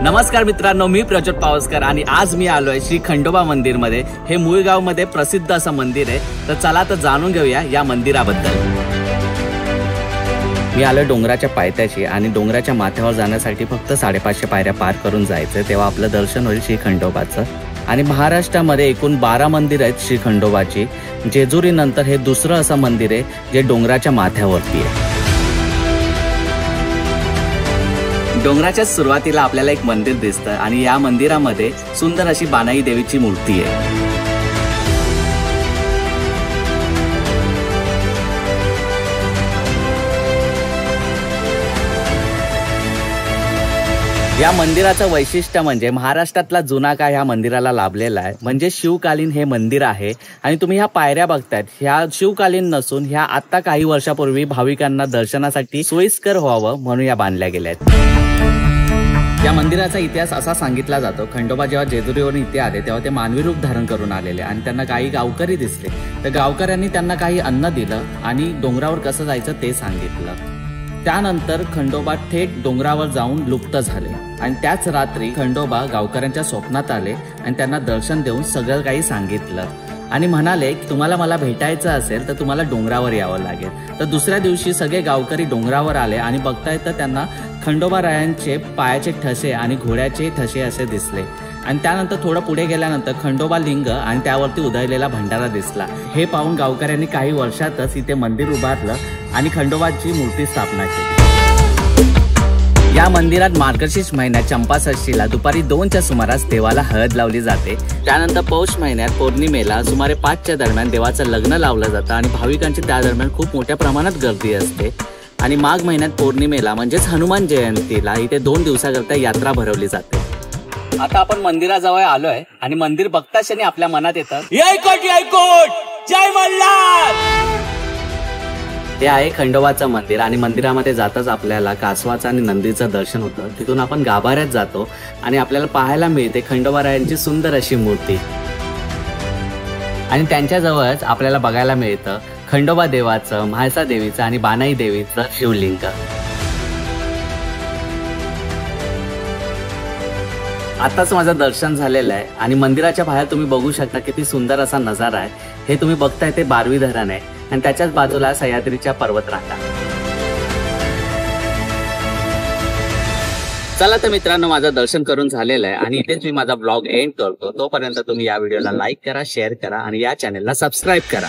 नमस्कार मित्रांनो, मी प्रज्वल पावसकर आणि आज मी आलोय श्री खंडोबा मंदिर मध्ये। हे मुळगाव मध्ये प्रसिद्ध असं मंदिर आहे। तर चला तर जाणून घेऊया या मंदिराबद्दल। मी आलोय डोंगराच्या पायथ्याशी आणि डोंगराच्या माथ्यावर जाण्यासाठी फक्त 550 पायऱ्या पार करून जायचं, तेव्हा आपलं दर्शन होईल श्री खंडोबाचं। आणि महाराष्ट्रामध्ये एकूण 12 मंदिर आहेत श्री खंडोबाची। जेजुरी नंतर हे दुसरं असं मंदिर आहे जे डोंगराच्या माथ्यावरती आहे। डोंगराच्या सुरुवातीला आपल्याला एक मंदिर दिसतं आणि या मंदिरामध्ये सुंदर अशी बानाई देवीची मूर्ती आहे। या मंदिराचं वैशिष्ट्य म्हणजे महाराष्ट्रातला जुना काळ ह्या मंदिराला लाभलेला आहे। म्हणजे शिवकालीन हे मंदिर आहे आणि तुम्ही ह्या पायऱ्या बघतायत, ह्या शिवकालीन नसून ह्या आता काही वर्षापूर्वी भाविकांना दर्शनासाठी सोयीस्कर व्हावं म्हणून या बांधल्या गेल्या आहेत। या मंदिराचा इतिहास असा सांगितला जातो, खंडोबा जेव्हा जेजुरीवरून इथे आले तेव्हा ते मानवी रूप धारण करून आलेले आणि त्यांना काही गावकरी दिसले। तर गावकऱ्यांनी त्यांना काही अन्न दिलं आणि डोंगरावर कसं जायचं ते सांगितलं। त्यानंतर खंडोबा थेट डोंगरावर जाऊन लुप्त झाले आणि त्याच रात्री खंडोबा गावकऱ्यांच्या स्वप्नात आले आणि त्यांना दर्शन देऊन सगळं काही सांगितलं आणि म्हणाले की तुम्हाला मला भेटायचं असेल तर तुम्हाला डोंगरावर यावं लागेल। तर दुसऱ्या दिवशी सगळे गावकरी डोंगरावर आले आणि बघताय तर त्यांना खंडोबारायांचे पायाचे ठसे आणि घोड्याचे ठसे असे दिसले आणि त्यानंतर थोडं पुढे गेल्यानंतर खंडोबा लिंग आणि त्यावरती उधळलेला भंडारा दिसला। हे पाहून गावकऱ्यांनी काही वर्षातच इथे मंदिर उभारलं आणि खंडोबाची मूर्ती स्थापना केली। या मंदिरात मार्गशीर्ष महिन्यात चंपाषष्ठीला दुपारी 2च्या सुमारास देवाला हळद लावली जाते। त्यानंतर पौष महिन्यात पौर्णिमेला सुमारे 5च्या दरम्यान देवाचं लग्न लावलं जातं आणि भाविकांची त्या दरम्यान खूप मोठ्या प्रमाणात गर्दी असते। आणि माघ महिन्यात पौर्णिमेला म्हणजेच हनुमान जयंतीला इथे 2 दिवसाकरता यात्रा भरवली जाते। आता आपण मंदिराजवळ आलोय आणि मंदिर बघताच आपल्या मनात येतं जय मल्हार। ते आहे खंडोबाचं मंदिर आणि मंदिरामध्ये जाताच आपल्याला कासवाचं आणि नंदीचं दर्शन होतं। तिथून आपण गाभाऱ्यात जातो आणि आपल्याला पाहायला मिळते खंडोबारायांची सुंदर अशी मूर्ती आणि त्यांच्या जवळच आपल्याला बघायला मिळतं खंडोबा देवाचं, म्हाळसा देवीचं आणि बानाई देवीचं शिवलिंग। आताच माझं दर्शन झालेलं आहे आणि मंदिराच्या बाहेर तुम्ही बघू शकता किती सुंदर असा नजारा आहे। हे तुम्ही बघताय ते बारवी धरण आहे आणि त्याच्याच बाजूला सह्याद्रीच्या पर्वतरांगा। चला तर मित्रांनो, माझं दर्शन करून झालेलं आहे आणि इथेच मी माझा ब्लॉग एंड करतो। तोपर्यंत तुम्ही या व्हिडिओला लाईक करा, शेअर करा आणि या चॅनलला सबस्क्राईब करा।